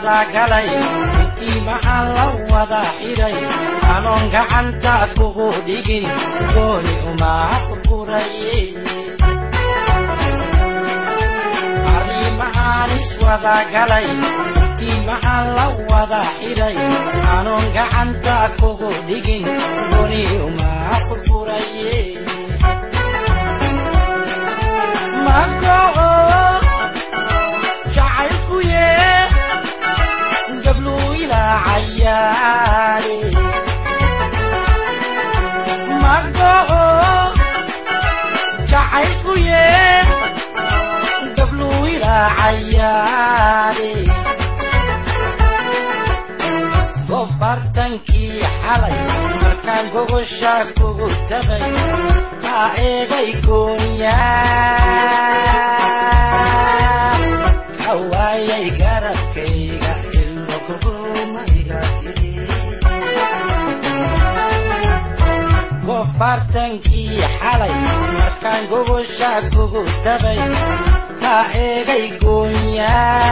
wada galay intii maxaan la wada xiray anoon gacanta kugu dhigin gooni uma furfuraye arrimahan iswada galay intii maxaan la wada xiray anoon gacanta kugu dhigin gooni uma furfuraye عيالي مقو جعلكو يه قبلو إلى عيالي غفرتنكي حالي مركان قوغو شاكو تغي قائغي يكون يا كوايا يقربكي وفرتنكي حالي مركان قوغو شاكو تغي قائغي يكون يا